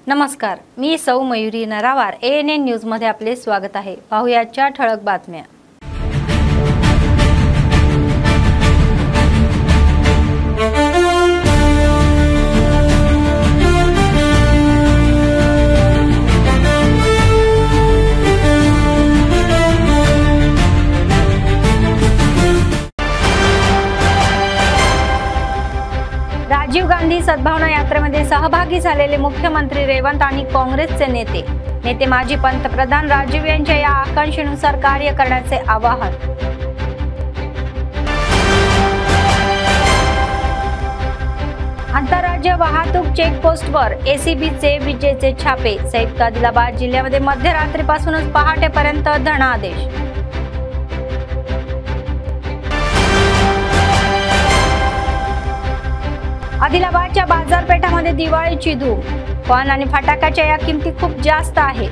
नमस्कार, मी सौ Mayuri नरावार। ANN news मध्ये आपले स्वागत आहे। पाहुयाच्या ठळक बातम्या। राजीव गांधी सद्भावना यात्रेमध्ये सहभागी झालेले मुख्यमंत्री रेवंत आणि काँग्रेसचे नेते माजी पंतप्रधान राजीव यांच्या या आकांक्षेनुसार कार्य करण्याचे आवाहन। आंतरराज्य वाहतूक चेकपोस्टवर ACBचे विजेचे छापे। संयुक्त आदिलाबाद जिल्ह्यामध्ये मध्यरात्रीपासूनच पहाटेपर्यंत धनादेश। आदिलाबादच्या बाजारपेठामध्ये दिवाळीची धूम, पण आणि फटाक्याच्या या किमती खूप जास्त आहे।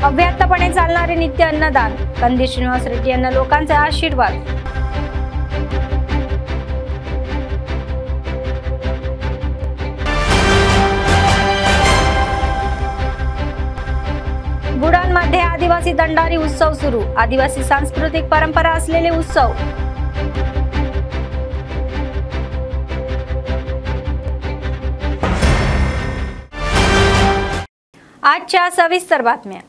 अव्याहतपणे चालणारे नित्य अन्नदान, कंदी श्रीनिवास रेड्डी यांना लोकांचे आशीर्वाद। बुडानमध्ये आदिवासी दंडारी उत्सव सुरू, आदिवासी सांस्कृतिक परंपरा असलेले उत्सव। आजच्या सविस्तर बातम्या।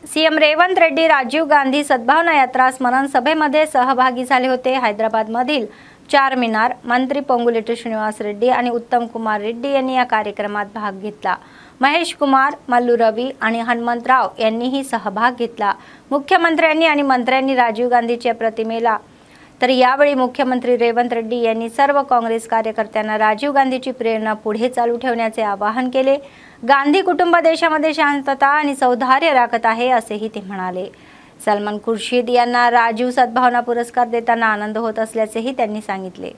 सीएम रेवंत रेड्डी राजीव गांधी सद्भावना यात्रा स्मरण सभेमध्ये सहभागी झाले होते। हैदराबाद मधील चार मिनार मंत्री पोंगुलेटी श्रीनिवास रेड्डी आणि उत्तम कुमार रेड्डी यांनी या कार्यक्रमात भाग घेतला। महेश कुमार, मल्लू रवी आणि हनुमंतराव यांनीही सहभाग घेतला। मुख्यमंत्र्यांनी आणि मंत्र्यांनी राजीव गांधीच्या प्रतिमेला तर यावेळी मुख्यमंत्री रेवंत रेड्डी यांनी सर्व काँग्रेस कार्यकर्त्यांना राजीव गांधीची प्रेरणा पुढे चालू ठेवण्याचे आवाहन केले। गांधी कुटुंब देशामध्ये शांतता आणि सौहार्द राखत आहे असेही ते म्हणाले। सलमान खुर्शीद यांना राजीव सद्भावना पुरस्कार देताना आनंद होत असल्याचेही त्यांनी सांगितले।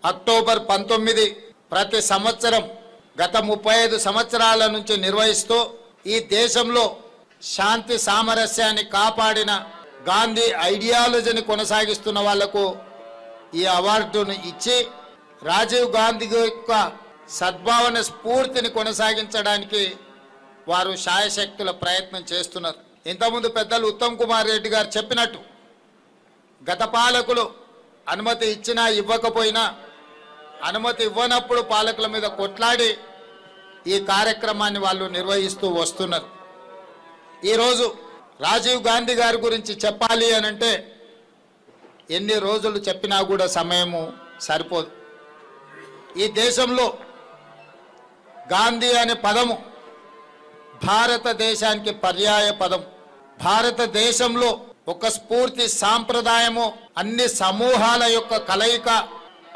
అక్టోబర్ 19 ప్రతి సంవత్సరం గత 35 సంవత్సరాల నుంచి నిర్వహిస్తూ ఈ దేశంలో శాంతి సామరస్యాన్ని కాపాడిన గాంధీ ఐడియాలజీని కొనసాగిస్తున్న వాళ్లకు ఈ అవార్డును ఇచ్చి రాజీవ్ గాంధీ యొక్క సద్భావన స్ఫూర్తిని కొనసాగించడానికి వారు శాయశక్తుల ప్రయత్నం చేస్తున్నారు। ఇంతకుముందు పెద్దలు ఉత్తమ్ కుమార్ రెడ్డి గారు చెప్పినట్టు గత పాలకులు అనుమతి ఇచ్చినా ఇవ్వకపోయినా అనుమతి ఇవ్వనప్పుడు పాలకుల మీద కొట్లాడి ఈ కార్యక్రమాన్ని వాళ్ళు నిర్వహిస్తూ వస్తున్నారు। ఈ రోజు రాజీవ్ గాంధీ గారి గురించి చెప్పాలి అనంటే ఎన్ని రోజులు చెప్పినా కూడా సమయము సరిపోదు। ఈ దేశంలో గాంధీ అనే పదము భారతదేశానికి పర్యాయ పదం। భారతదేశంలో ఒక స్ఫూర్తి సాంప్రదాయము, అన్ని సమూహాల యొక్క కలయిక,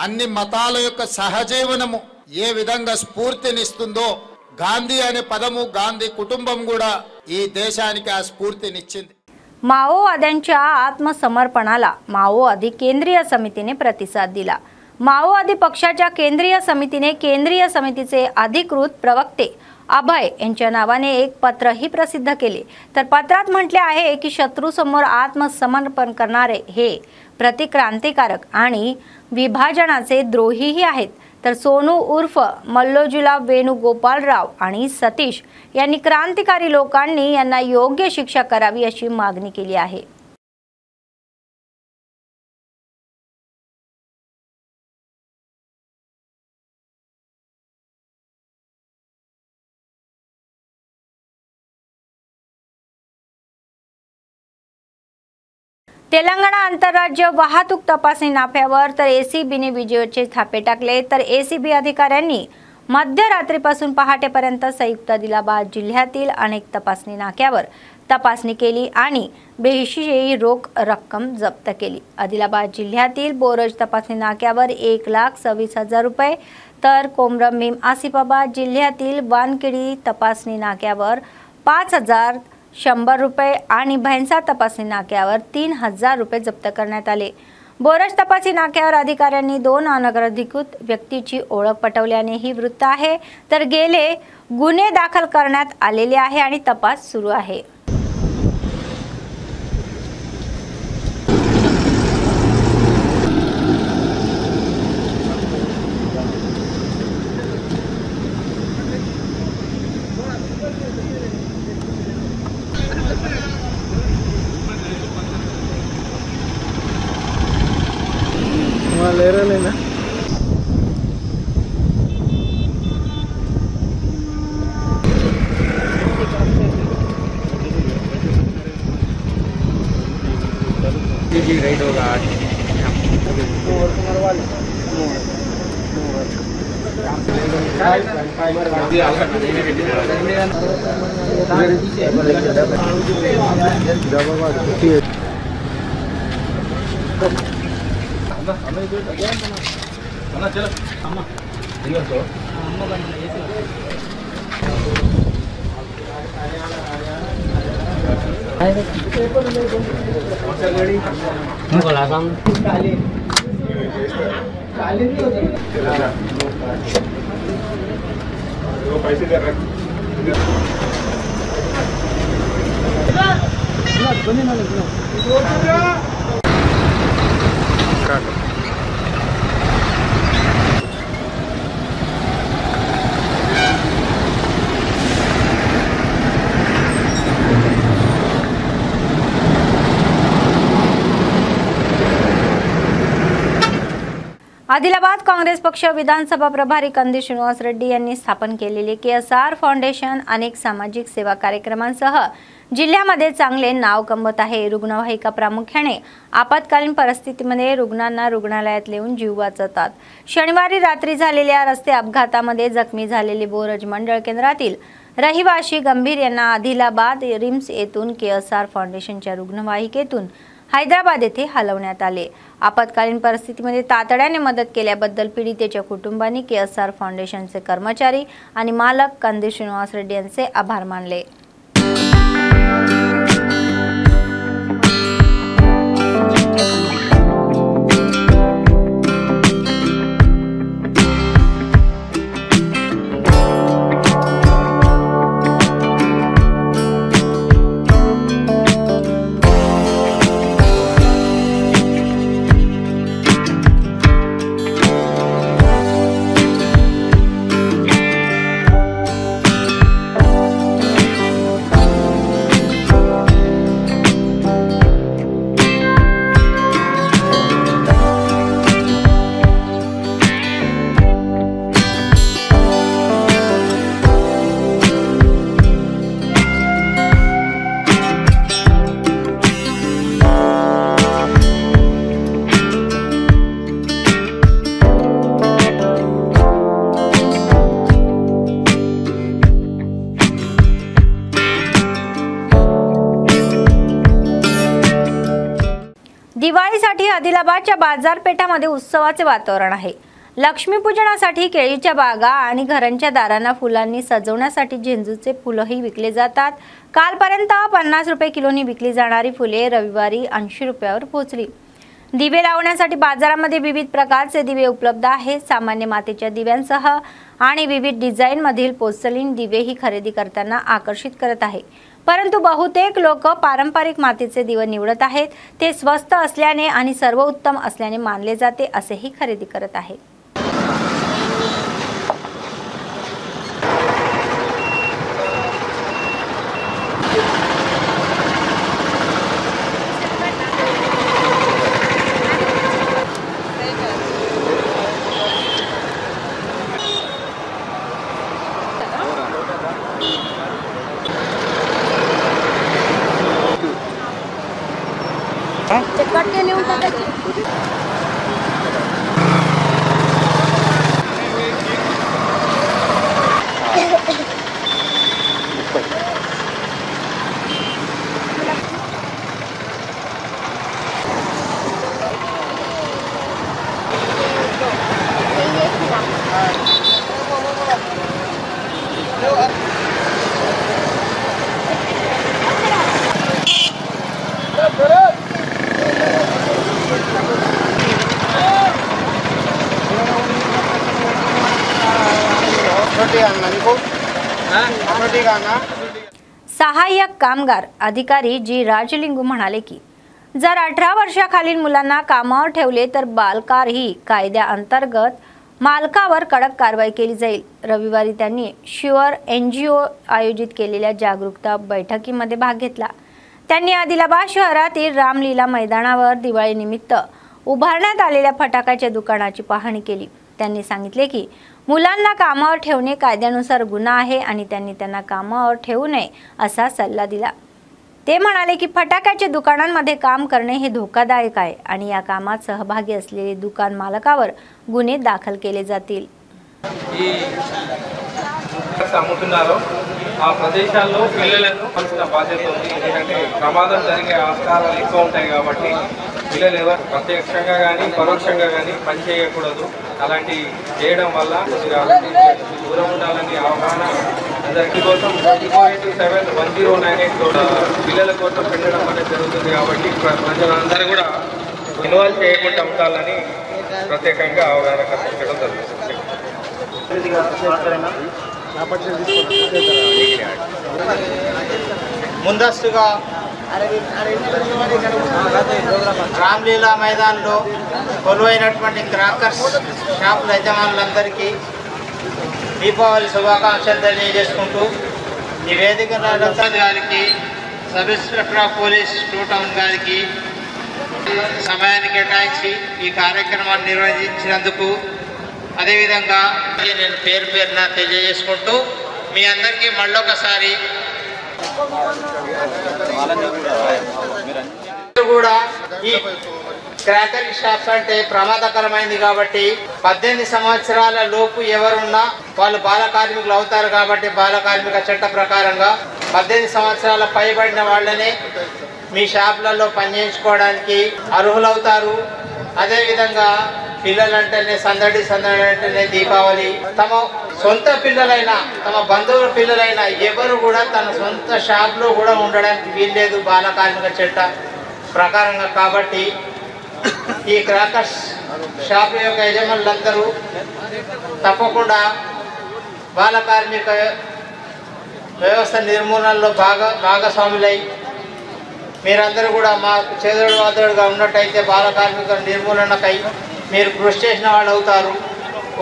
అన్ని మతాల యొక్క సహజీవనము ఏ విధంగా స్ఫూర్తినిస్తుందో గాంధీ అనే పదము గాంధీ కుటుంబం కూడా ఈ దేశానికి ఆ స్ఫూర్తినిచ్చింది। माओवाद्यांच्या आत्मसमर्पणाला माओवादी केंद्रीय समितीने प्रतिसाद दिला। माओवादी पक्षाच्या केंद्रीय समितीने केंद्रीय समितीचे अधिकृत प्रवक्ते अभय यांच्या नावाने एक पत्रही प्रसिद्ध केले। तर पत्रात म्हटले आहे की शत्रूसमोर आत्मसमर्पण करणारे हे प्रतिक्रांतिकारक आणि विभाजनाचे द्रोहीही आहेत। तर सोनू उर्फ मल्लोजुला वेणुगोपालराव आणि सतीश यांनी क्रांतिकारी लोकांनी यांना योग्य शिक्षा करावी अशी मागणी केली आहे। तेलंगणा आंतरराज्य वाहतूक तपासणी नाक्यावर तर एसीबीने विजेचे थापे टाकले। तर एसीबी अधिकाऱ्यांनी मध्यरात्रीपासून पहाटेपर्यंत संयुक्त आदिलाबाद जिल्ह्यातील अनेक तपासणी नाक्यावर तपासणी केली आणि बेहिशेबी रोख रक्कम जप्त केली। आदिलाबाद जिल्ह्यातील बोरज तपासणी नाक्यावर 1,26,000 रुपये, तर कोमरमभीम आसिफाबाद जिल्ह्यातील वानखेडी तपासणी नाक्यावर 5,100 रुपये आणि भैंसा तपासणी नाक्यावर 3,000 रुपये जप्त करण्यात आले। बोरज तपासणी नाक्यावर अधिकाऱ्यांनी 2 अनधिकृत व्यक्तीची ओळख पटवल्याने ही वृत्त आहे। तर गेले गुन्हे दाखल करण्यात आलेले आहे आणि तपास सुरू आहे। ले रहे ना जी राइट होगा पैसे दे रहे आदिलाबाद काँग्रेस पक्ष विधानसभा प्रभारी कंदी श्रीनिवास रेड्डी यांनी स्थापन केलेले KSR फाउंडेशन अनेक सामाजिक सेवा कार्यक्रमांसह जिल्ह्यामध्ये चांगले नाव कमवत आहे। रुग्णवाहिका प्रामुख्याने आपत्कालीन परिस्थितीमध्ये रुग्णांना रुग्णालयात नेऊन जीव वाचवतात। शनिवारी रात्री झालेल्या रस्ते अपघातामध्ये जखमी झालेले बोरज मंडळ केंद्रातील रहिवासी गंभीर यांना आदिलाबाद रिम्स येथून KSR फाउंडेशनच्या रुग्णवाहिकेतून हैदराबाद येथे हलवण्यात आले। आपत्कालीन परिस्थितीमध्ये तातडीने मदत केल्याबद्दल पीडितेच्या कुटुंबांनी KSR फाउंडेशनचे कर्मचारी आणि मालक कंदी श्रीनिवास रेड्डी यांचे आभार मानले। दिवाळीसाठी आदिलाबादच्या बाजारपेठामध्ये उत्सवाचे वातावरण आहे। लक्ष्मीपूजनासाठी केळीच्या बागा आणि घरांच्या दारांना फुलांनी सजवण्यासाठी झेंडूचे फुलही विकले जातात। कालपर्यंत 50 रुपये किलोनी विकली जाणारी फुले रविवारी 80 रुपयावर पोहोचली। दिवे लावण्यासाठी बाजारामध्ये विविध प्रकारचे दिवे उपलब्ध आहेत। सामान्य मातीच्या दिव्यांसह आणि विविध डिझाइन मधील पोर्सिलेन दिवे ही खरेदी करताना आकर्षित करत आहे। परंतु बहुतेक लोक पारंपरिक मातीचे दिवे निवडत आहेत। ते स्वस्त असल्याने आणि सर्वोत्तम असल्याने मानले जाते असेही खरेदी करत आहेत। सहाय्यक कामगार अधिकारी जी राजलिंगू म्हणाले की जर 18 वर्षाखालील मुलांना कामावर ठेवले तर बालकारही कायद्याअंतर्गत मालकावर कडक कारवाई केली जाईल। रविवारी त्यांनी शुअर NGO आयोजित केलेल्या जागरूकता बैठकीमध्ये भाग घेतला। त्यांनी आदिलाबाद शहरातील रामलीला मैदानावर दिवाळीनिमित्त उभारण्यात आलेल्या फटाक्याच्या दुकानाची पाहणी केली। त्यांनी सांगितले की मुलांना कामावर ठेवणे कायद्यानुसार गुन्हा आहे आणि त्यांनी त्यांना कामावर ठेवू नये असा सल्ला दिला। ते म्हणाले की फटाक्याच्या दुकानांमध्ये काम करणे हे धोकादायक आहे आणि या कामात सहभागी असलेले दुकान मालकावर गुन्हे दाखल केले जातील। ఆ ప్రదేశాల్లో పిల్లలను పంచిన బాధ్యత ఉంది। ఎందుకంటే ప్రమాదం జరిగే ఆస్కారాలు ఎక్కువ ఉంటాయి కాబట్టి పిల్లలు ఎవరు ప్రత్యక్షంగా కానీ పరోక్షంగా కానీ పని చేయకూడదు। అలాంటి చేయడం వల్ల దూరం ఉండాలని అవగాహన అందరికీ కోసం 24/7/1098 పిల్లల కోసం పెట్టడం అనేది జరుగుతుంది కాబట్టి ప్రజలందరూ కూడా ఇన్వాల్వ్ చేయకుండా ఉండాలని ప్రత్యేకంగా అవగాహన కల్పించడం జరుగుతుంది। ముందస్తుగా రామ్లీలా మైదాన్లో కొలువైనటువంటి క్రాకర్స్ షాపుల యజమానులందరికీ దీపావళి శుభాకాంక్షలు తెలియజేసుకుంటూ ఈ వేదిక గారికి sub inspector of police 2 town గారికి సమయాన్ని కేటాయించి ఈ కార్యక్రమాన్ని నిర్వహించినందుకు అదేవిధంగా నేను పేరు పేరున తెలియజేసుకుంటూ మీ అందరికీ మళ్ళొకసారి కూడా ఈ క్రాకర్ షాప్స్ అంటే ప్రమాదకరమైంది కాబట్టి 18 సంవత్సరాల లోపు ఎవరున్నా వాళ్ళు బాల కార్మికులు అవుతారు కాబట్టి బాల కార్మిక చట్ట ప్రకారంగా 18 సంవత్సరాల పైబడిన వాళ్ళనే మీ షాపులలో పనిచేయించుకోవడానికి అర్హులవుతారు। అదేవిధంగా పిల్లలంటేనే సందడి అంటేనే దీపావళి తమ సొంత పిల్లలైనా తమ బంధువుల పిల్లలైనా ఎవరు కూడా తన సొంత షాప్లో కూడా ఉండడానికి వీల్లేదు బాల కార్మిక చట్ట ప్రకారంగా। కాబట్టి ఈ క్రాకర్స్ షాప్ యొక్క యజమానులందరూ తప్పకుండా బాల కార్మిక వ్యవస్థ నిర్మూలనలో భాగస్వాములై మీరందరూ కూడా మాకు చేదోడు వాదోడుగా ఉన్నట్టయితే బాల కార్మిక నిర్మూలనకై మీరు కృషి చేసిన వాళ్ళు అవుతారు।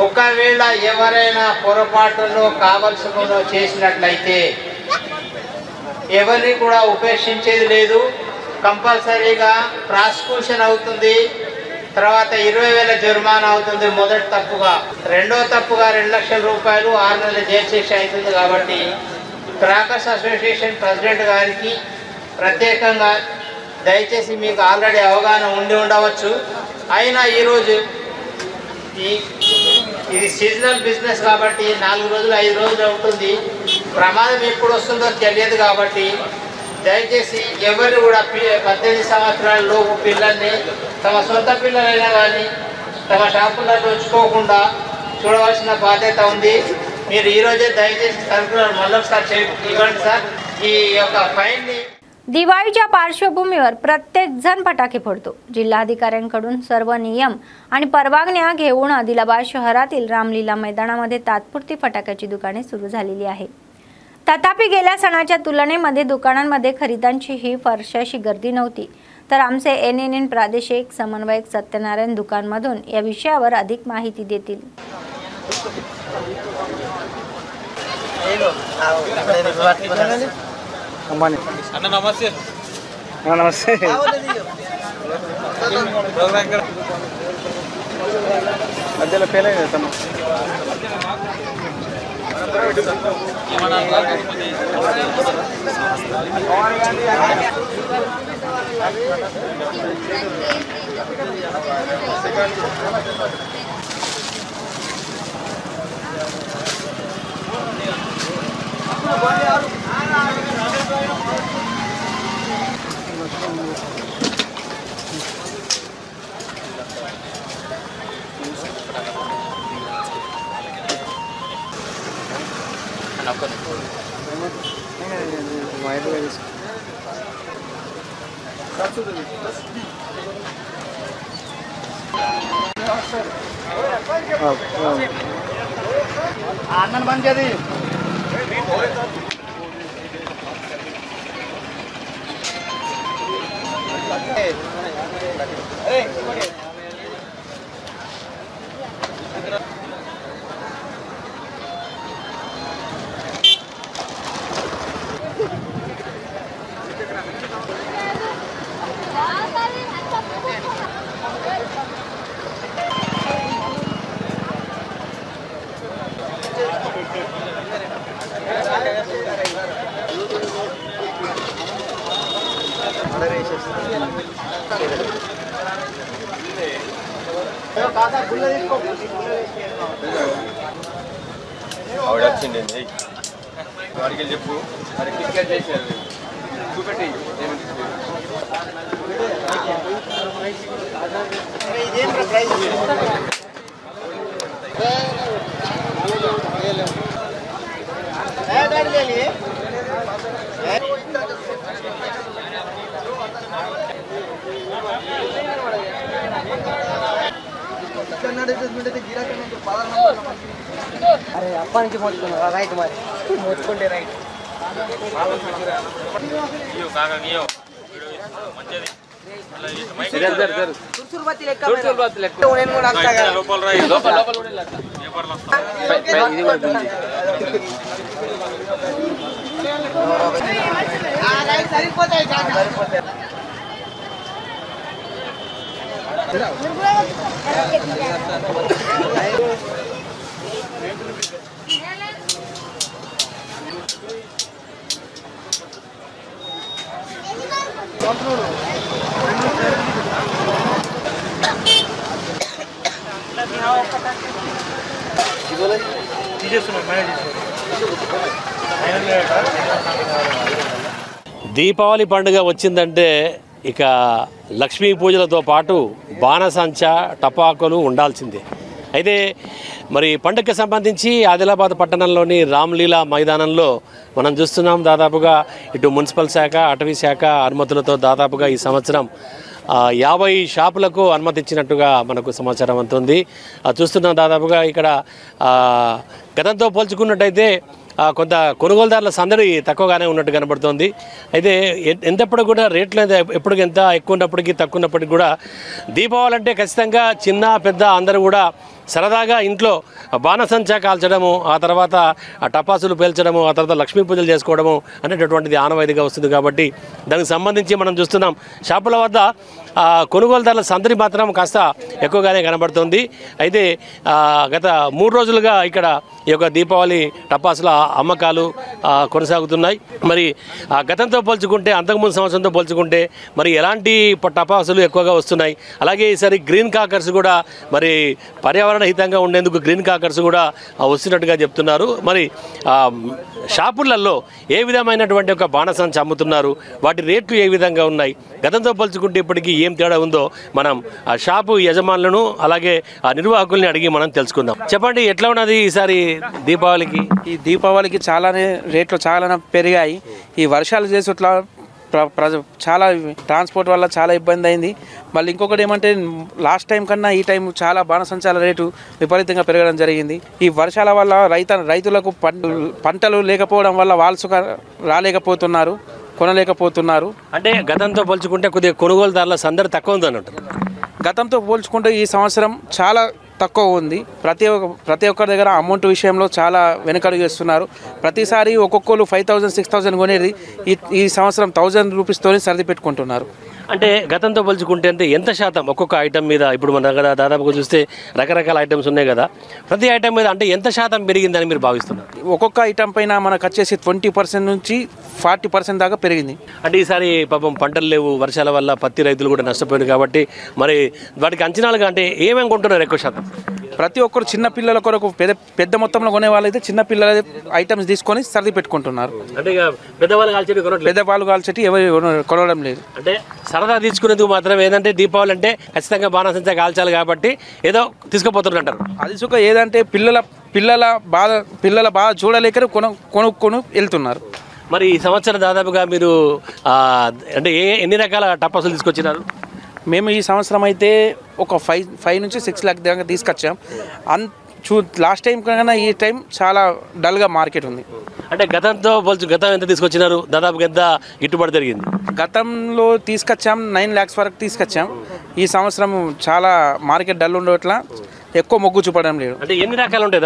ఒకవేళ ఎవరైనా పొరపాటులో కావలసినో చేసినట్లయితే ఎవరిని కూడా ఉపేక్షించేది లేదు। కంపల్సరీగా ప్రాసిక్యూషన్ అవుతుంది, తర్వాత 20,000 జరిమానా అవుతుంది మొదటి తప్పుగా, రెండో తప్పుగా 2 లక్షల రూపాయలు 6 నెలల జైలు శిక్ష అవుతుంది। కాబట్టి క్రాకర్స్ అసోసియేషన్ ప్రెసిడెంట్ గారికి ప్రత్యేకంగా దయచేసి మీకు ఆల్రెడీ అవగాహన ఉండి ఉండవచ్చు, అయినా ఈరోజు ఇది సీజనల్ బిజినెస్ కాబట్టి 4 రోజులు 5 రోజులు ఉంటుంది, ప్రమాదం ఎప్పుడు వస్తుందో తెలియదు। కాబట్టి దయచేసి ఎవరు కూడా 18 సంవత్సరాల లోపు పిల్లల్ని తమ సొంత పిల్లలైనా కానీ తమ షాపులలో ఉంచుకోకుండా చూడవలసిన బాధ్యత ఉంది। మీరు ఈరోజే దయచేసి సర్కులర్ మళ్ళొకసారి ఇవ్వండి సార్। ఈ యొక్క ఫైన్ని दिवाळीच्या पार्श्वभूमीवर प्रत्येक जण फटाके फोडतो। जिल्हाधिकाऱ्यांकडून सर्व नियम आणि परवानग्या घेऊन आदिलाबाद शहरातील रामलीला मैदानामध्ये तात्पुरती फटाक्याची दुकाने सुरू झालेली आहे। तथापि गेल्या सणाच्या तुलनेमध्ये दुकानांमध्ये खरेदींची ही फारशी गर्दी नव्हती। तर आमचे NNN प्रादेशिक समन्वयक सत्यनारायण दुकानमधून या विषयावर अधिक माहिती देतील। అన్న నమస్తే। నమస్తే మధ్యలో ఫెయిల్ అయింది आनंद बन गया ఆవిడొచ్చిండి వాడికి చెప్పు మరి టికెట్ చేసేది చూపెట్టి अरे अपन की राइट मारे मोचकोंडे राइट దీపావళి పండుగ వచ్చిందంటే ఇక లక్ష్మీ పూజలతో పాటు బాణసంచ టపాకులు ఉండాల్సిందే. అయితే మరి పండుగకి సంబంధించి ఆదిలాబాద్ పట్టణంలోని రామ్లీలా మైదానంలో మనం చూస్తున్నాం. దాదాపుగా ఇటు మున్సిపల్ శాఖ, అటవీ శాఖ అనుమతులతో దాదాపుగా ఈ సంవత్సరం 50 షాపులకు అనుమతించినట్టుగా మనకు సమాచారం అందుతుంది. చూస్తున్నాం దాదాపుగా ఇక్కడ గతంతో పోల్చుకున్నట్టయితే కొంత కొనుగోలుదారుల సందడి తక్కువగానే ఉన్నట్టు కనబడుతోంది. అయితే ఎంతప్పుడు కూడా రేట్లు ఎప్పుడు ఎంత ఎక్కువ ఉన్నప్పటికీ తక్కువ ఉన్నప్పటికీ కూడా దీపావళి అంటే ఖచ్చితంగా చిన్న పెద్ద అందరూ కూడా సరదాగా ఇంట్లో బాణసంచా కాల్చడము, ఆ తర్వాత టపాసులు పేల్చడము, ఆ తర్వాత లక్ష్మీ పూజలు చేసుకోవడము అనేటటువంటిది ఆనవాయితీగా వస్తుంది. కాబట్టి దానికి సంబంధించి మనం చూస్తున్నాం షాపుల వద్ద కొనుగోలుదారుల సందడి మాత్రం కాస్త ఎక్కువగానే కనబడుతుంది. అయితే గత 3 రోజులుగా ఇక్కడ ఈ యొక్క దీపావళి టపాసుల అమ్మకాలు కొనసాగుతున్నాయి. మరి గతంతో పోల్చుకుంటే, అంతకుముందు సంవత్సరంతో పోల్చుకుంటే మరి ఎలాంటి టపాసులు ఎక్కువగా వస్తున్నాయి. అలాగే ఈసారి గ్రీన్ కాకర్స్ కూడా మరి పర్యావరణ హితంగా ఉండేందుకు గ్రీన్ కాకర్స్ కూడా వస్తున్నట్టుగా చెప్తున్నారు. మరి షాపులలో ఏ విధమైనటువంటి ఒక బాణసంచ అమ్ముతున్నారు, వాటి రేట్లు ఏ విధంగా ఉన్నాయి, గతంతో పోల్చుకుంటే ఇప్పటికీ ఏం తేడా ఉందో మనం ఆ షాపు యజమానులను అలాగే ఆ నిర్వాహకుల్ని అడిగి మనం తెలుసుకుందాం. చెప్పండి, ఎట్లా ఉన్నది ఈసారి దీపావళికి? ఈ దీపావళికి చాలానే రేట్లు చాలా పెరిగాయి. ఈ వర్షాలు చేసేట్లా చాలా ట్రాన్స్పోర్ట్ వల్ల చాలా ఇబ్బంది అయింది. మళ్ళీ ఇంకొకటి ఏమంటే లాస్ట్ టైం కన్నా ఈ టైం చాలా బాణసంచాల రేటు విపరీతంగా పెరగడం జరిగింది. ఈ వర్షాల వల్ల రైతులకు పంటలు లేకపోవడం వల్ల వాల్సు రాలేకపోతున్నారు, కొనలేకపోతున్నారు. అంటే గతంతో పోల్చుకుంటే కొద్దిగా కొనుగోలుదారుల సందడి తక్కువ ఉంది అన్నట్టు. గతంతో పోల్చుకుంటే ఈ సంవత్సరం చాలా తక్కువ ఉంది. ప్రతి ఒక్కరి దగ్గర అమౌంట్ విషయంలో చాలా వెనుకడుగు వేస్తున్నారు. ప్రతిసారి ఒక్కొక్కరు 5000 6000 కొనేది ఈ సంవత్సరం 1000 రూపీస్తోనే సర్ది పెట్టుకుంటున్నారు. అంటే గతంతో పోల్చుకుంటే అంటే ఎంత శాతం ఒక్కొక్క ఐటమ్ మీద ఇప్పుడు మన దగ్గర దాదాపుగా చూస్తే రకరకాల ఐటమ్స్ ఉన్నాయి కదా, ప్రతి ఐటమ్ మీద అంటే ఎంత శాతం పెరిగిందని మీరు భావిస్తున్నారు? ఒక్కొక్క ఐటమ్ పైన మనకు వచ్చేసి 20% నుంచి 40% దాకా పెరిగింది. అంటే ఈసారి పాపం పంటలు లేవు, వర్షాల వల్ల పత్తి రైతులు కూడా నష్టపోయారు కాబట్టి మరి వాటికి అంచనాలుగా అంటే ఏమేమి కొంటున్నారు ఎక్కువ శాతం? ప్రతి ఒక్కరు చిన్న పిల్లల కొరకు పెద్ద మొత్తంలో కొనే వాళ్ళైతే చిన్న పిల్లల ఐటమ్స్ తీసుకొని సర్ది పెట్టుకుంటున్నారు. అంటే ఇక పెద్దవాళ్ళు కాల్చేటి పెద్దవాళ్ళు కాల్చేటి ఎవరు కొనడం లేదు. అంటే సరదా తీసుకునేందుకు మాత్రం ఏంటంటే దీపావళి అంటే ఖచ్చితంగా బాణసంచా కాల్చాలి కాబట్టి ఏదో తీసుకుపోతున్నారు అంటారు. అది సుఖ ఏదంటే పిల్లల బాధ చూడలేక కొనుక్కొని వెళ్తున్నారు. మరి ఈ సంవత్సరం దాదాపుగా మీరు అంటే ఎన్ని రకాల టపాసులు తీసుకొచ్చినారు? మేము ఈ సంవత్సరం అయితే ఒక 5 నుంచి 6 లాక్ దాకా తీసుకొచ్చాం. లాస్ట్ టైం కన్నా ఈ టైం చాలా డల్గా మార్కెట్ ఉంది. అంటే గతం ఎంత తీసుకొచ్చినారు? దాదాపుగా ఎంత గిట్టుబాటు జరిగింది? గతంలో తీసుకొచ్చాం 9 lakhs వరకు తీసుకొచ్చాం. ఈ సంవత్సరం చాలా మార్కెట్ డల్ ఉండేట్లా ఎక్కువ మొగ్గు చూపడం లేదు. అంటే ఎన్ని రకాలు ఉంటాయి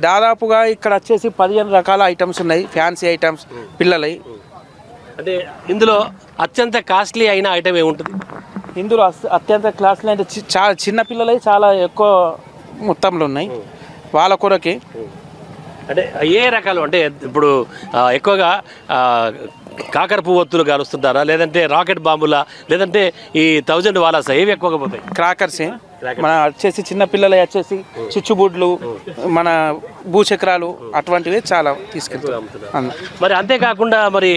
దాదాపుగా ఇక్కడ వచ్చేసి 15 రకాల ఐటమ్స్ ఉన్నాయి, ఫ్యాన్సీ ఐటమ్స్ పిల్లలవి. అంటే ఇందులో అత్యంత కాస్ట్లీ అయిన ఐటమ్ ఏముంటుంది? ఇందులో అత్యంత క్లాస్లో అంటే చాలా చిన్న పిల్లలవి చాలా ఎక్కువ మొత్తంలో ఉన్నాయి వాళ్ళ కొరకే. అంటే ఏ రకాలు అంటే ఇప్పుడు ఎక్కువగా కాకర పువ్వొత్తులు కాలుస్తుంటారా, లేదంటే రాకెట్ బాంబులా, లేదంటే ఈ 1000 వాలాసా, ఏవి ఎక్కువగా పోతాయి? క్రాకర్సే. మన వచ్చేసి చిన్న పిల్లలు వచ్చేసి చిచ్చుబుడ్లు, మన భూచక్రాలు అటువంటివి చాలా తీసుకెళ్తాం. మరి అంతేకాకుండా మరి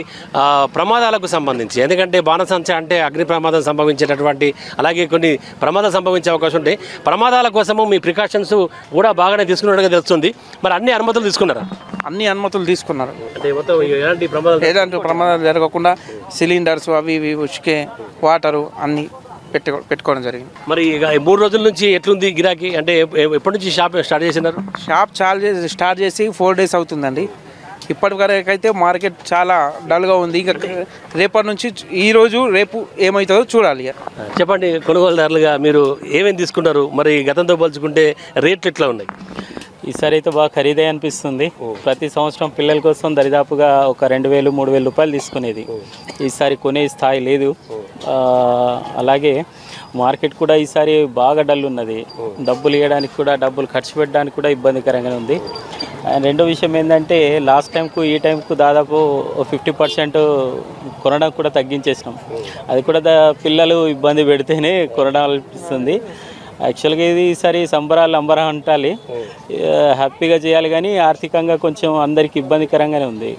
ప్రమాదాలకు సంబంధించి, ఎందుకంటే బాణసంచ అంటే అగ్ని ప్రమాదం సంభవించేటటువంటి, అలాగే కొన్ని ప్రమాదం సంభవించే అవకాశం ఉంటాయి. ప్రమాదాల కోసము మీ ప్రికాషన్స్ కూడా బాగానే తీసుకున్నట్టుగా తెలుస్తుంది. మరి అన్ని అనుమతులు తీసుకున్నారా? అన్ని అనుమతులు తీసుకున్నారు. అంటే మొత్తం ఎలాంటి ప్రమాదాలు జరగకుండా సిలిండర్స్ అవి ఇవి ఉచికే వాటరు అన్నీ పెట్టుకోవడం జరిగింది. మరి ఇక 3 రోజుల నుంచి ఎట్లుంది గిరాకీ? అంటే ఎప్పటి నుంచి షాప్ స్టార్ట్ చేసినారు? షాప్ స్టార్ట్ చేసి 4 days అవుతుందండి. ఇప్పటి వరకు అయితే మార్కెట్ చాలా డల్గా ఉంది. ఇక రేపటి నుంచి ఈరోజు రేపు ఏమవుతుందో చూడాలి. చెప్పండి, కొనుగోలుదారులుగా మీరు ఏమేమి తీసుకున్నారు? మరి గతంతో పోల్చుకుంటే రేట్లు ఎట్లా ఉన్నాయి? ఈసారి అయితే బాగా ఖరీదే అనిపిస్తుంది. ప్రతి సంవత్సరం పిల్లల కోసం దరిదాపుగా ఒక 2000-3000 రూపాయలు తీసుకునేది. ఈసారి కొనే స్థాయి లేదు. అలాగే మార్కెట్ కూడా ఈసారి బాగా డల్ ఉన్నది. డబ్బులు ఇవ్వడానికి కూడా, డబ్బులు ఖర్చు పెట్టడానికి కూడా ఇబ్బందికరంగానే ఉంది. రెండో విషయం ఏంటంటే లాస్ట్ టైంకు ఈ టైంకు దాదాపు 50% కొనడం కూడా తగ్గించేసినాం. అది కూడా పిల్లలు ఇబ్బంది పెడితేనే కొనడం అనిపిస్తుంది. యాక్చువల్గా ఇది ఈసారి సంబరాలు అంబరం అంటాలి, హ్యాపీగా చేయాలి, కానీ ఆర్థికంగా కొంచెం అందరికి ఇబ్బందికరంగానే ఉంది.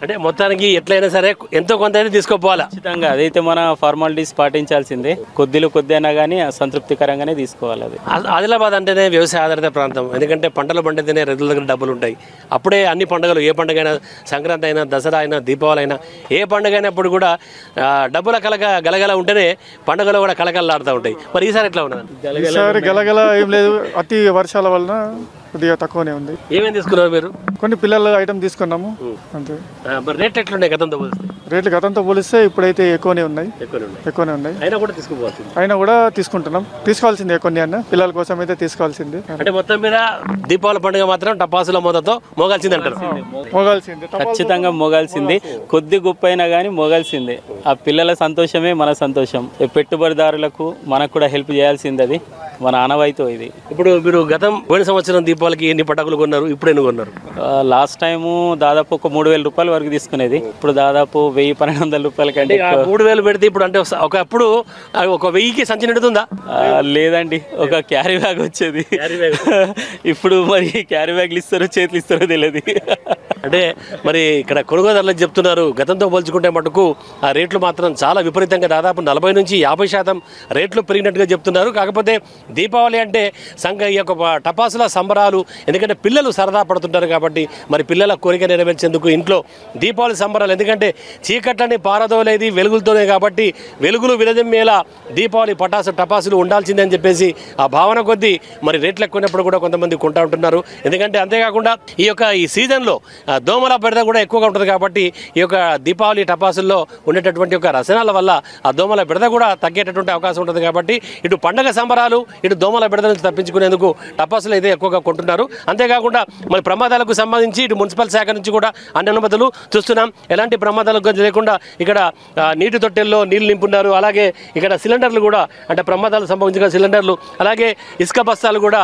అంటే మొత్తానికి ఎట్లయినా సరే ఎంతో కొంత అయితే తీసుకోపోవాలా? ఖచ్చితంగా అదైతే మన ఫార్మాలిటీస్ పాటించాల్సిందే. కొద్ది అయినా కానీ సంతృప్తికరంగానే తీసుకోవాలి. అది ఆదిలాబాద్ అంటేనే వ్యవసాయ ఆధారిత ప్రాంతం. ఎందుకంటే పంటలు పండితేనే రైతుల దగ్గర డబ్బులు ఉంటాయి. అప్పుడే అన్ని పండుగలు, ఏ పండుగ అయినా, సంక్రాంతి అయినా, దసరా అయినా, దీపావళి అయినా, ఏ పండుగ అయినప్పుడు కూడా డబ్బుల గలగల ఉంటేనే పండుగలు కూడా కలకలలాడుతూ ఉంటాయి. మరి ఈసారి ఎట్లా ఉన్నది? ఈసారి గలగల ఏం లేదు, అతి వర్షాల వలన కొద్దిగా తక్కువనే ఉంది. ఏమేమి తీసుకున్నారు మీరు? కొన్ని పిల్లల ఐటమ్ తీసుకున్నాము అంతే. రేట్లు ఎట్లున్నాయి గతంతో పోలిస్తే? రేట్లు గతంతో పోలిస్తే ఇప్పుడైతే ఎక్కువనే ఉన్నాయి. అయినా కూడా తీసుకుంటున్నాం. తీసుకోవాల్సిందే కొన్ని అన్న, పిల్లల కోసం అయితే తీసుకోవాల్సిందే. అంటే మొత్తం మీద దీపావళి పండుగ మాత్రం టపాసుల మొదతో మోగాల్సింది అంటారు? మోగాల్సిందే, ఖచ్చితంగా మోగాల్సింది. కొద్ది గొప్ప అయినా కానీ మోగాల్సిందే. ఆ పిల్లల సంతోషమే మన సంతోషం. పెట్టుబడిదారులకు మనకు కూడా హెల్ప్ చేయాల్సింది, అది మన ఆనవాయితీ ఇది. ఇప్పుడు మీరు పోయిన సంవత్సరం దీపావళికి ఎన్ని పటాకులు కొన్నారు? ఇప్పుడు ఎన్ని కొన్నారు? లాస్ట్ టైము దాదాపు ఒక 3000 రూపాయల వరకు తీసుకునేది. ఇప్పుడు దాదాపు 1000-1200 రూపాయల కంటే 3000 పెడితే ఇప్పుడు అంటే ఒకప్పుడు 1000కి సంచి నిండుతుందా? లేదండి, ఒక క్యారీ బ్యాగ్ వచ్చేది. ఇప్పుడు మరి క్యారీ బ్యాగ్లు ఇస్తారో చేతులు ఇస్తారో తెలియదు. అంటే మరి ఇక్కడ కొనుగోదారులకు చెప్తున్నారు, గతంతో పోల్చుకుంటే మటుకు ఆ రేట్లు మాత్రం చాలా విపరీతంగా దాదాపు 40 నుంచి 50% రేట్లు పెరిగినట్టుగా చెప్తున్నారు. కాకపోతే దీపావళి అంటే ఈ యొక్క టపాసుల సంబరాలు, ఎందుకంటే పిల్లలు సరదా పడుతుంటారు కాబట్టి మరి పిల్లల కోరిక నెరవేర్చేందుకు ఇంట్లో దీపావళి సంబరాలు, ఎందుకంటే చీకట్లని పారదోలేది వెలుగులతోనే కాబట్టి వెలుగులు విరజమ్మేలా దీపావళి టపాసులు ఉండాల్సిందే అని చెప్పేసి ఆ భావన కొద్దీ మరి రేట్లు ఎక్కువైనప్పుడు కూడా కొంతమంది కొంటూ ఉంటున్నారు. ఎందుకంటే అంతేకాకుండా ఈ సీజన్లో దోమల బెడద కూడా ఎక్కువగా ఉంటుంది కాబట్టి ఈ యొక్క దీపావళి టపాసుల్లో ఉండేటటువంటి ఒక రసనాల వల్ల ఆ దోమల బెడద కూడా తగ్గేటటువంటి అవకాశం ఉంటుంది కాబట్టి ఇటు పండగ సంబరాలు ఇటు దోమల బెడద నుంచి తప్పించుకునేందుకు టపాసులు అయితే ఎక్కువగా కొంటున్నారు. అంతేకాకుండా మరి ప్రమాదాలకు సంబంధించి ఇటు మున్సిపల్ శాఖ నుంచి కూడా అన్ని అనుమతులు చూస్తున్నాం. ఎలాంటి ప్రమాదాలకు లేకుండా ఇక్కడ నీటి తొట్టెల్లో నీళ్లు నింపున్నారు. అలాగే ఇక్కడ సిలిండర్లు కూడా అంటే ప్రమాదాలకు సంబంధించిన సిలిండర్లు అలాగే ఇసుక బస్తాలు కూడా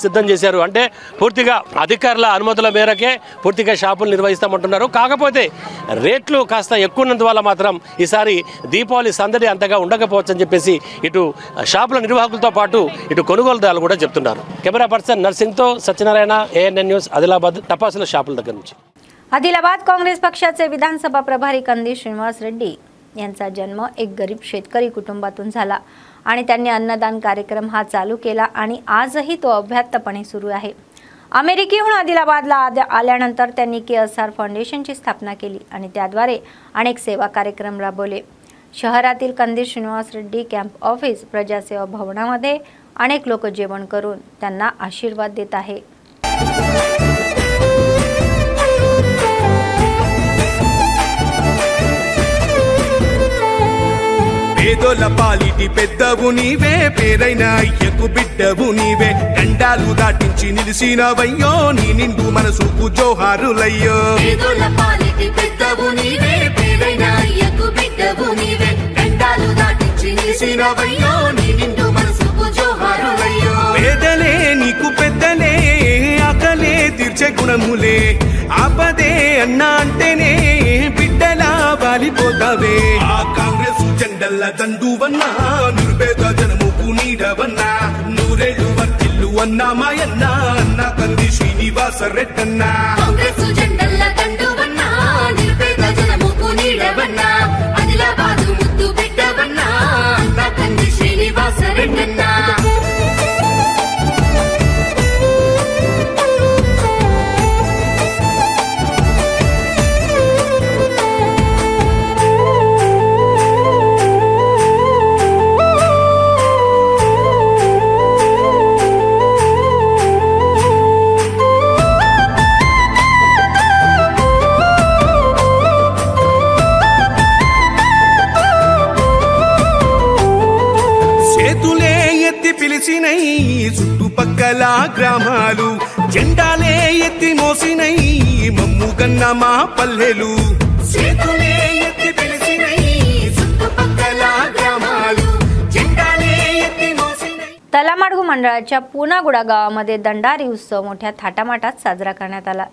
సిద్ధం చేశారు. అంటే పూర్తిగా అధికారుల అనుమతుల మేరకే పూర్తిగా షాపులు నిర్వహిస్తామంటున్నారు. కాకపోతే రేట్లు కాస్త ఎక్కువ ఉన్నందువల్ల మాత్రం ఈసారి దీపావళి సందడి అంతగా ఉండకపోవచ్చు అని చెప్పేసి ఇటు షాపుల నిర్వాహకులతో పాటు ఇటు కొనుగోలుదారులు కూడా చెప్తున్నారు. కెమెరా పర్సన్ నర్సింగ్తో సత్యనారాయణ, ANN न्यूज, आदिलाबाद. टपासुला शापुल దగ్గర నుంచి. आदिलाबाद काँग्रेस पक्षाचे विधानसभा प्रभारी कंदील श्रीनिवास रेड्डी यांचा जन्म एक गरीब शेतकरी कुटुंबातून झाला आणि त्यांनी अन्नदान कार्यक्रम हा चालू केला आणि आजही तो अव्याहतपणे सुरू आहे. अमेरिकेहून आदिलाबादला आल्यानंतर त्यांनी KSR फाउंडेशनची स्थापना केली आणि त्याद्वारे अनेक सेवा कार्यक्रम राबवले. शहरातील कंदील श्रीनिवास रेड्डी कॅम्प ऑफिस प्रजासेवा भवनामध्ये अनेक लोक जेवण करून त्यांना आशीर्वाद देत आहे. పేదోల పాలిటి పెద్దవు నీవే, పేరైన అయ్యకు బిడ్డవు నీవే, గండాలు దాటించి నిలిసినవయ్యో, నీ నిండు మనసుకు జోహారులయ్యో. పేదోల పాలిటి పెద్దవు నీవే, పేరైన అయ్యకు బిడ్డవు నీవే, గండాలు దాటించి నిలిసినవయ్యో, నీ నిండు మనసుకు జోహారులయ్యో. పేదలే నీకు పెద్దలే, ఆకలే తీర్చే గుణములే, ఆపదే అన్నా అంటేనే బిడ్డలా వాలిపోతావే. ఆ కాంగ్రెస్ జెండల్ల దండువన్నా, నిరుపేద జనముకు నీడవన్నా, నూరేళ్లు వర్తిల్లు అన్నా మాయన్నా, అన్న కంది శ్రీనివాస రెడ్డన్నా. కాంగ్రెస్ జెండల్ల దండువన్నా, నిరుపేద జనముకు నీడవన్నా, ఆదిలాబాదు ముద్దు బిడ్డవన్నా, అన్న కంది శ్రీనివాస రెడ్డన్నా. చుట్టుపక్కల గ్రామాలు జెండాలే ఎత్తి మోసినై, మమ్ము కన్న మా పల్లెలు చేతులే ఎత్తి పిలిచినై, చుట్టుపక్కల గ్రామాలు జెండాలే ఎత్తి మోసినై. तलामाडगू मंडळाच्या पुनागुडा गावामध्ये दंडारी उत्सव मोठ्या थाटामाटात साजरा करण्यात आला.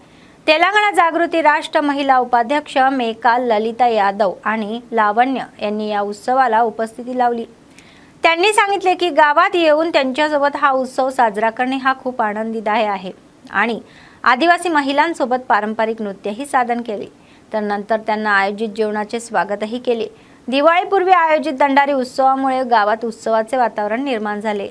तेलंगणा जागृती राष्ट्र महिला उपाध्यक्ष मेका ललिता यादव आणि लावण्य यांनी या उत्सवाला उपस्थिती लावली. त्यांनी सांगितले की गावात येऊन त्यांच्यासोबत हा उत्सव साजरा करणे हा खूप आनंददायी आहे आणि आदिवासी महिलांसोबत पारंपरिक नृत्यही सादर केले. तर नंतर त्यांना आयोजित जेवणाचे स्वागतही केले. दिवाळीपूर्वी आयोजित दंडारी उत्सवामुळे गावात उत्सवाचे वातावरण निर्माण झाले.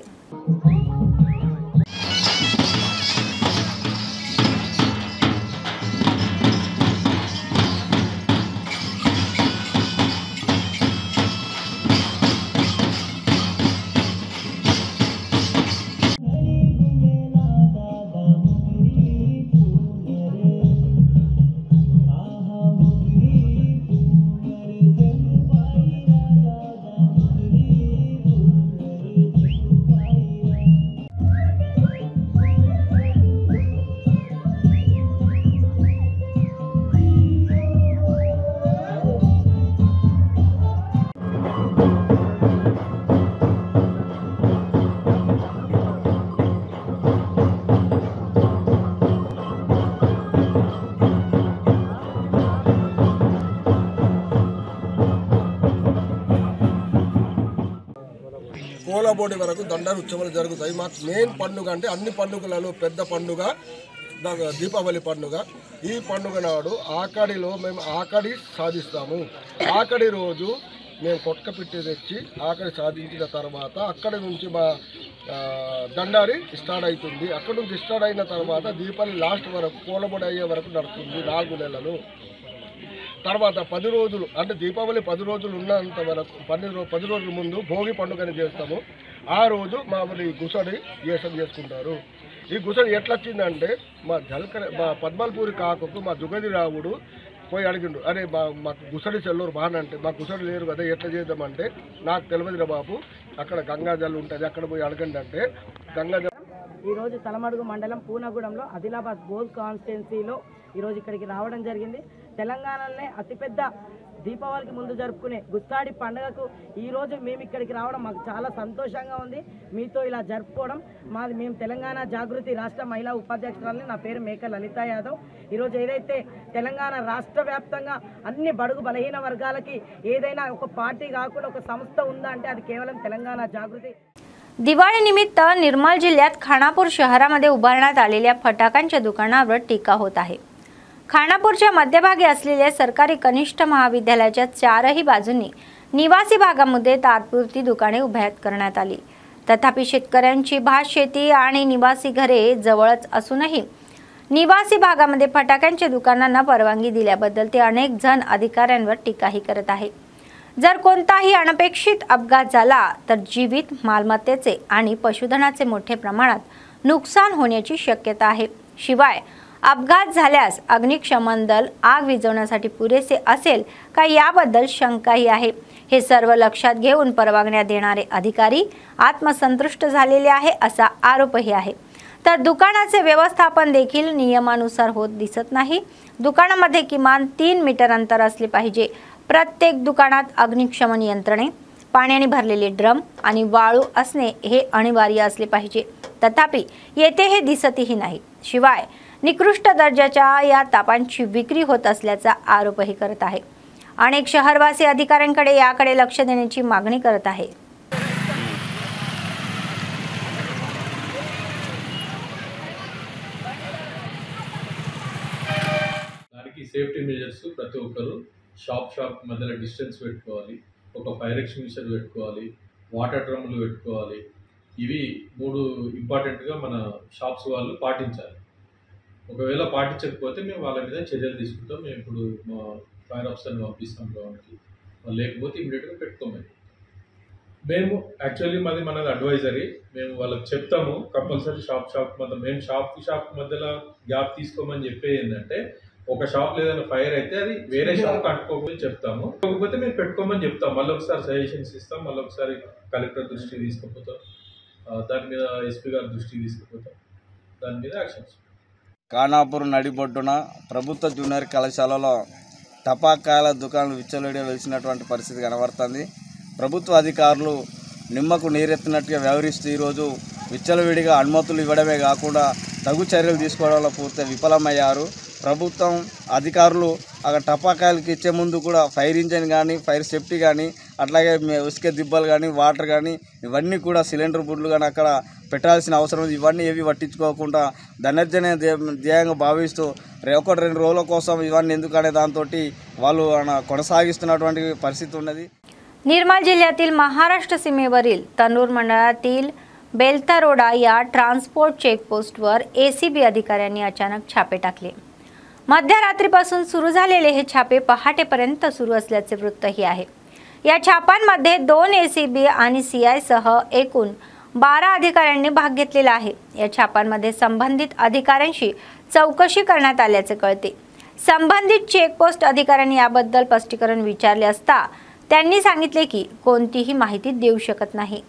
కోలబోడి వరకు దండారి ఉత్సవాలు జరుగుతాయి. మా మెయిన్ పండుగ అంటే అన్ని పండుగలలో పెద్ద పండుగ దీపావళి పండుగ. ఈ పండుగ నాడు ఆకడిలో మేము ఆకడి సాధిస్తాము. ఆకడి రోజు మేము కొట్క పిట్టి తెచ్చి ఆకడి సాధించిన తర్వాత అక్కడి నుంచి మా దండారి స్టార్ట్ అవుతుంది. అక్కడి నుంచి స్టార్ట్ అయిన తర్వాత దీపావళి లాస్ట్ వరకు కోలబోడి అయ్యే వరకు నడుస్తుంది 4 నెలలు. తర్వాత 10 రోజులు అంటే దీపావళి 10 రోజులు ఉన్నంత వరకు 10 రోజుల ముందు భోగి పండుగని చేస్తాము. ఆ రోజు మామూలు ఈ గుసడి చేసుకుంటారు. ఈ గుసడి ఎట్లా వచ్చిందంటే మా పద్మల్పూరి కాకుకు మా జుగది రావుడు పోయి అడిగిండు, అరే మాకు గుసడి చెల్లూరు బాగా అంటే మాకు గుసడి లేరు కదా ఎట్లా చేద్దామంటే, నాకు తెలియదురా బాబు అక్కడ గంగాజల్ ఉంటుంది అక్కడ పోయి అడగండి అంటే గంగాజల్. ఈరోజు తలమడుగు మండలం పూనగూడెంలో ఆదిలాబాద్ గోల్డ్ కాన్స్టిట్యున్సీలో ఈరోజు ఇక్కడికి రావడం జరిగింది. తెలంగాణలోనే అతిపెద్ద దీపావళికి ముందు జరుపుకునే గుస్తాడి పండుగకు ఈరోజు మేము ఇక్కడికి రావడం మాకు చాలా సంతోషంగా ఉంది. మీతో ఇలా జరుపుకోవడం మేము తెలంగాణ జాగృతి రాష్ట్ర మహిళా ఉపాధ్యక్షురాలని, నా పేరు మేక లలిత యాదవ్. ఈరోజు ఏదైతే తెలంగాణ రాష్ట్ర వ్యాప్తంగా అన్ని బడుగు బలహీన వర్గాలకి ఏదైనా ఒక పార్టీ కాకుండా ఒక संस्था ఉందా అంటే అది కేవలం తెలంగాణ జాగృతి. दिवाळीनिमित्त निर्मल जिल्ह्यात खानापूर शहरामध्ये उभारण्यात आलेल्या फटाक्यांच्या दुकानावर टीका होत आहे. खानापूरच्या मध्यभागी असलेल्या सरकारी कनिष्ठ महाविद्यालयाच्या चारही बाजूंनी निवासी भागामध्ये तात्पुरती दुकाने उभ्यात करण्यात आली. तथापि शेतकऱ्यांची भात शेती आणि निवासी घरे जवळच असूनही निवासी भागामध्ये फटाक्यांच्या दुकानांना परवानगी दिल्याबद्दल ते अनेक जण अधिकाऱ्यांवर टीकाही करत आहेत. जर कोणताही अनपेक्षित अपघात झाला तर जीवित मालमत्तेचे आणि पशुधनाचे मोठ्या प्रमाणात नुकसान होण्याची शक्यता आहे. शिवाय अपघात झाल्यास अग्निशमन दल आग विझवण्यासाठी पुरेसे असेल का याबद्दल शंकाही आहे. हे सर्व लक्षात घेऊन परवानग्या देणारे अधिकारी आत्मसंतुष्ट झालेले आहे असा आरोपही आहे. तर दुकानाचे व्यवस्थापन देखील नियमानुसार होत दिसत नाही. दुकानामध्ये किमान 3 मीटर अंतर असले पाहिजे. प्रत्येक दुकानात अग्निशमन यंत्रणे, पाण्याने भरलेले ड्रम आणि वाळू असणे हे अनिवार्य असले पाहिजे. तथापि येथे हे दिसतही नाही. शिवाय निकृष्ट दर्जाच्या या तापांची विक्री होत असल्याचा आरोपही करत आहे. अनेक शहरवासी अधिकाऱ्यांकडे याकडे लक्ष देण्याची मागणी करत आहे. సేఫ్టీ మెజర్స్ ప్రతి ఒక్కరు షాప్ మధ్యలో డిస్టెన్స్ పెట్టుకోవాలి, ఒక ఫైర్ ఎక్స్టింగ్విషర్ పెట్టుకోవాలి, వాటర్ డ్రమ్లు పెట్టుకోవాలి. ఇవి 3 ఇంపార్టెంట్గా మన షాప్స్ వాళ్ళు పాటించాలి. ఒకవేళ పాటించకపోతే మేము వాళ్ళ మీద చర్యలు తీసుకుంటాం. మేము ఇప్పుడు మా ఫైర్ ఆఫీసర్ని పంపిస్తాం గ్రౌండ్కి. లేకపోతే ఇమీడియట్గా పెట్టుకోమని. మేము యాక్చువల్లీ మనది అడ్వైజరీ. మేము వాళ్ళకి చెప్తాము కంపల్సరీ షాప్ మధ్య మేము షాప్ మధ్యలో గ్యాప్ తీసుకోమని చెప్పేది ఏంటంటే, ఒక షాప్ ఏదైనా ఫైర్ అయితే అది వేరే షాప్ అంటుకోమని చెప్తాము. కాకపోతే మేము పెట్టుకోమని చెప్తాం. మళ్ళీ ఒకసారి సజెషన్స్ ఇస్తాం. మళ్ళీ ఒకసారి కలెక్టర్ దృష్టికి తీసుకుపోతాం. దాని మీద ఎస్పీ గారి దృష్టికి తీసుకుపోతాం. దాని మీద యాక్షన్స్. ఖానాపూర్ నడిబొడ్డున ప్రభుత్వ జూనియర్ కళాశాలలో టపాకాయల దుకాణాలు విచ్చలవిడిగా వెలిసినటువంటి పరిస్థితి కనబడుతుంది. ప్రభుత్వ అధికారులు నిమ్మకు నీరెత్తినట్టుగా వ్యవహరిస్తూ ఈరోజు విచ్చలవిడిగా అనుమతులు ఇవ్వడమే కాకుండా తగు చర్యలు తీసుకోవడంలో పూర్తిగా విఫలమయ్యారు. ప్రభుత్వం అధికారులు అక్కడ టపాకాయలకి ఇచ్చే ముందు కూడా ఫైర్ ఇంజన్ కానీ, ఫైర్ సేఫ్టీ కానీ, అట్లాగే ఉసుకే దిబ్బలు కానీ, వాటర్ కానీ ఇవన్నీ కూడా సిలిండర్ బుడ్లు కానీ అక్కడ పెట్టాల్సిన అవసరం ఉంది. ఇవన్నీ ఏవి పట్టించుకోకుండా ధనర్జనే ధ్యేయంగా భావిస్తూ 1-2 రోజుల కోసం ఇవన్నీ ఎందుకనే దాంతో వాళ్ళు కొనసాగిస్తున్నటువంటి పరిస్థితి ఉన్నది. निर्मल जिल्ह्यातील महाराष्ट्र सीमेवरील तनूर मंडळातील बेलतारोडा या ट्रान्सपोर्ट चेकपोस्टवर एसीबी अधिकाऱ्यांनी अचानक छापे टाकले. मध्यरात्रीपासून सुरू झालेले हे छापे पहाटेपर्यंत सुरू असल्याचे वृत्तही आहे. या छापांमध्ये 2 एसीबी आणि सीआय सह एकूण 12 अधिकाऱ्यांनी भाग घेतलेला आहे. या छापांमध्ये संबंधित अधिकाऱ्यांशी चौकशी करण्यात आल्याचे कळते. संबंधित चेकपोस्ट अधिकाऱ्यांनी याबद्दल स्पष्टीकरण विचारले असता त्यांनी सांगितले की कोणतीही माहिती देऊ शकत नाही.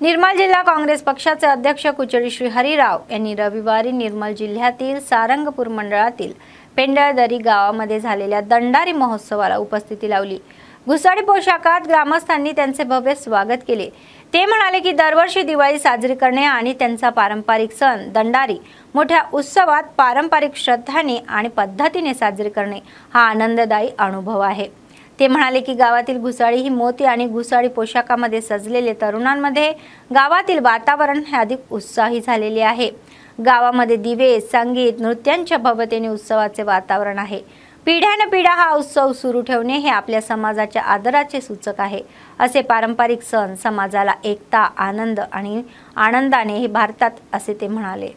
निर्मल जिल्हा काँग्रेस पक्षाचे अध्यक्ष कुचडी श्री हरिराव यांनी रविवारी निर्मल जिल्ह्यातील सारंगपूर मंडळातील पेंडळदरी गावामध्ये झालेल्या दंडारी महोत्सवाला उपस्थिती लावली। घुसाडी पोशाखात ग्रामस्थांनी त्यांचे भव्य स्वागत केले। ते म्हणाले की दरवर्षी दिवाळी साजरी करणे आणि त्यांचा पारंपरिक सण दंडारी मोठ्या उत्सवात पारंपरिक श्रद्धाने आणि पद्धतीने साजरी करणे हा आनंददायी अनुभव आहे। ते म्हणाले की गावातील घुसाडी ही मोती आणि घुसाडी पोशाखामध्ये सजलेले तरुणांमध्ये गावातील वातावरण हे अधिक उत्साही झालेले आहे। गावामध्ये दिवे, संगीत, नृत्यांच्या भव्यतेने उत्सवाचे वातावरण आहे। पिढ्यानपिढ्या हा उत्सव सुरू ठेवणे हे आपल्या समाजाच्या आदराचे सूचक आहे। असे पारंपरिक सण समाजाला एकता, आनंद आणि आनंदाने हे भारतात असे ते म्हणाले।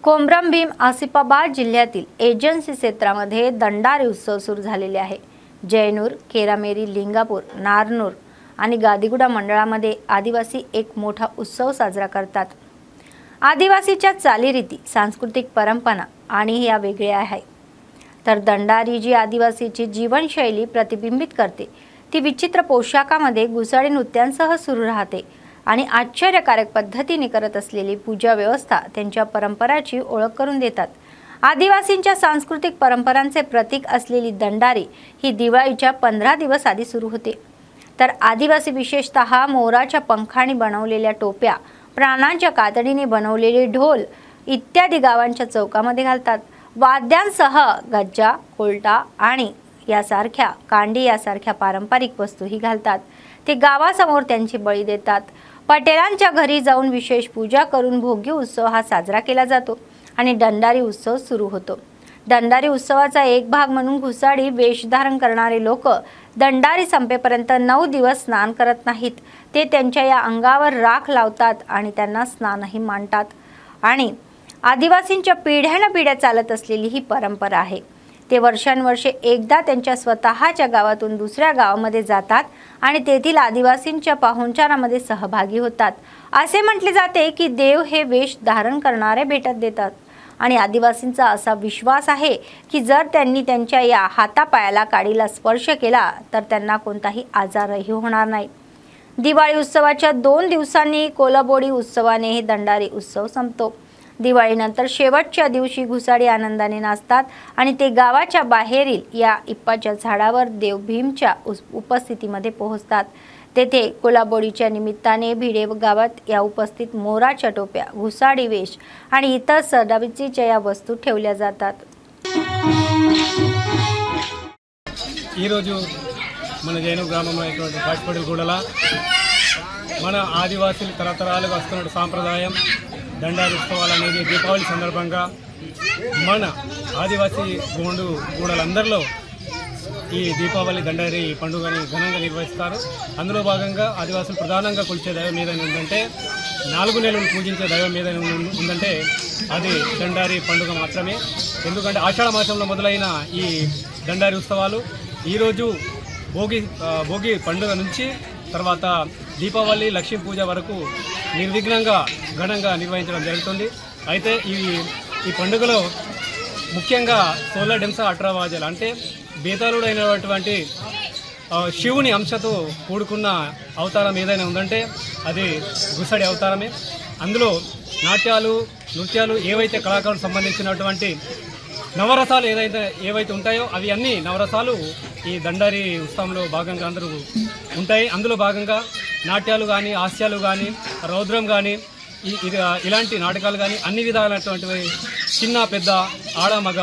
कोमरम भीम आसिफाबाद जिल्ह्यातील एजन्सी क्षेत्रामध्ये दंडारी उत्सव सुरू झालेले आहे। जयनूर, केरामेरी, लिंगापूर, नारनूर आणि गादीगुडा मंडळामध्ये आदिवासी एक मोठा उत्सव साजरा करतात। आदिवासीच्या चालीरीती, सांस्कृतिक परंपरा आणि या वेगळ्या आहे। तर दंडारी जी आदिवासीची जीवनशैली प्रतिबिंबित करते ती विचित्र पोशाखामध्ये घुसाडी नृत्यांसह सुरू राहते आणि आश्चर्यकारक पद्धतीने करत असलेली पूजा व्यवस्था त्यांच्या परंपराची ओळख करून देतात। आदिवासींच्या सांस्कृतिक परंपरांचे प्रतीक असलेली दंडारी ही दिवाळीच्या 15 दिवस आधी सुरू होते। तर आदिवासी विशेषतः मोराच्या पंखांनी बनवलेल्या टोप्या, प्राण्यांच्या कातडीने बनवलेले ढोल इत्यादी गावांच्या चौकामध्ये घालतात। वाद्यांसह गज्जा, कोलटा आणि यासारख्या कांडी यासारख्या पारंपरिक वस्तूही घालतात। ते गावासमोर त्यांची बळी देतात। पटेलांच्या घरी जाऊन विशेष पूजा करून भोगी उत्सव हा साजरा केला जातो आणि दंडारी उत्सव सुरू होतो। दंडारी उत्सवाचा एक भाग म्हणून घुसाडी वेश धारण करणारे लोक दंडारी संपेपर्यंत 9 दिवस स्नान करत नाहीत। ते त्यांच्या या अंगावर राख लावतात आणि त्यांना स्नानही मानतात आणि आदिवासींच्या पिढ्यानपिढ्या चालत असलेली ही परंपरा आहे। ते वर्षानुवर्षे एकदा त्यांच्या स्वतःच्या गावातून दुसऱ्या गावामध्ये जातात आणि तेथील आदिवासींच्या पाहुणचारामध्ये सहभागी होतात। असे म्हटले जाते की देव हे वेश धारण करणारे भेटत देतात आणि आदिवासींचा असा विश्वास आहे की जर त्यांनी त्यांच्या या हातापायाला काडीला स्पर्श केला तर त्यांना कोणताही आजारही होणार नाही। दिवाळी उत्सवाच्या 2 दिवसांनी कोलाबोडी उत्सवाने हे दंडारी उत्सव संपतो। दिवाळीनंतर शेवटच्या दिवशी घुसाडी आनंदाने नाचतात आणि ते गावाच्या बाहेरील या इप्पाच्या झाडावर देव भीमच्या उपस्थितीमध्ये पोहोचतात। तेथे कोलाबोडीच्या निमित्ताने भिडे गावात या उपस्थित मोराच्या टोप्या, घुसाडी वेश आणि इतर सजावटीच्या या वस्तू ठेवल्या जातात। మన జైను గ్రామంలో ఉన్నటువంటి కాచిపడిగూడల మన ఆదివాసీలు తరతరాలుగా వస్తున్న సాంప్రదాయం దండారి ఉత్సవాలు అనేది దీపావళి సందర్భంగా మన ఆదివాసీ గూడలందరిలో ఈ దీపావళి దండారి పండుగని ఘనంగా నిర్వహిస్తారు। అందులో భాగంగా ఆదివాసులు ప్రధానంగా కొలిచే దైవం ఏదైనా ఉందంటే 4 నెలలు పూజించే దైవం ఏదైనా ఉందంటే అది దండారి పండుగ మాత్రమే। ఎందుకంటే ఆషాఢ మాసంలో మొదలైన ఈ దండారి ఉత్సవాలు ఈరోజు భోగి పండుగ నుంచి తర్వాత దీపావళి లక్ష్మీ పూజ వరకు నిర్విఘ్నంగా ఘనంగా నిర్వహించడం జరుగుతుంది। అయితే ఈ పండుగలో ముఖ్యంగా సోలా డెంసా అట్రావాజల్ అంటే బేతాళుడైనటువంటి శివుని అంశతో కూడుకున్న అవతారం ఏదైనా ఉందంటే అది గుసడి అవతారమే। అందులో నాట్యాలు నృత్యాలు ఏవైతే కళాకారులకు సంబంధించినటువంటి నవరసాలు ఏవైతే ఉంటాయో అవి అన్నీ నవరసాలు ఈ దండారి ఉత్సవంలో భాగంగా అందరూ ఉంటాయి. అందులో భాగంగా నాట్యాలు కానీ, హాస్యాలు కానీ, రౌద్రం కానీ, ఇలాంటి నాటకాలు కానీ అన్ని విధాలైనటువంటివి చిన్న పెద్ద ఆడ మగ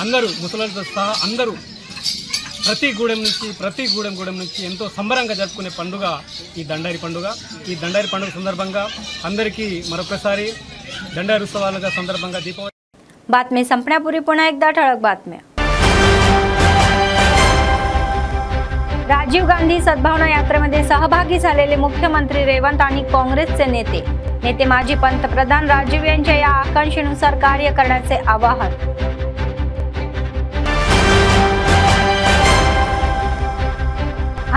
అందరూ ముసలితో సహా అందరూ ప్రతి గూడెం నుంచి ఎంతో సంబరంగా జరుపుకునే పండుగ ఈ దండారి పండుగ. ఈ దండారి పండుగ సందర్భంగా అందరికీ మరొకసారి దండారి उत्सवाला संदर्भांगा दीपावली. बातमी संपण्यापूर्वी पुन्हा एकदा ठळक बातम्या. राजीव गांधी सद्भावना यात्रेमध्ये सहभागी झालेले मुख्यमंत्री रेवंत आणि काँग्रेसचे नेते माजी पंतप्रधान राजीव यांच्या या आकांक्षेनुसार कार्य करण्याचे आवाहन.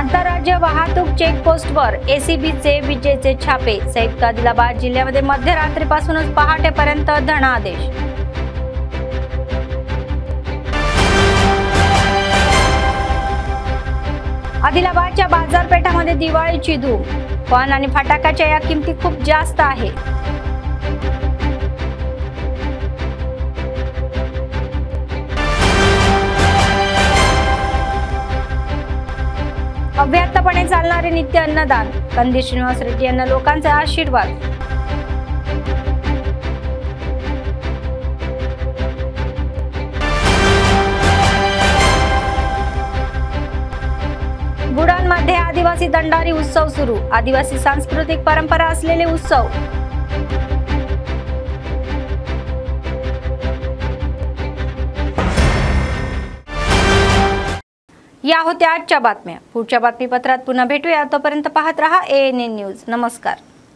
आंतरराज्य वाहतूक चेकपोस्टवर एसीबीचे विजेचे छापे. संयुक्त आदिलाबाद जिल्ह्यामध्ये मध्यरात्रीपासूनच पहाटेपर्यंत धनादेश. आदिलाबादच्या बाजारपेठामध्ये दिवाळीची धूम. पान आणि फटाक्याच्या या किमती खूप जास्त आहे. अव्याहतपणे चालणारे नित्य अन्नदान. कंदी श्रीनिवास रेड्डी यांना लोकांचा आशीर्वाद. बुडानमध्ये आदिवासी दंडारी उत्सव सुरू. आदिवासी सांस्कृतिक परंपरा असलेले उत्सव. या होत्या आजच्या बातम्या. पुढच्या बातमीपत्रात पुन्हा भेटूया. तोपर्यंत पाहत रहा ANN न्यूज. नमस्कार.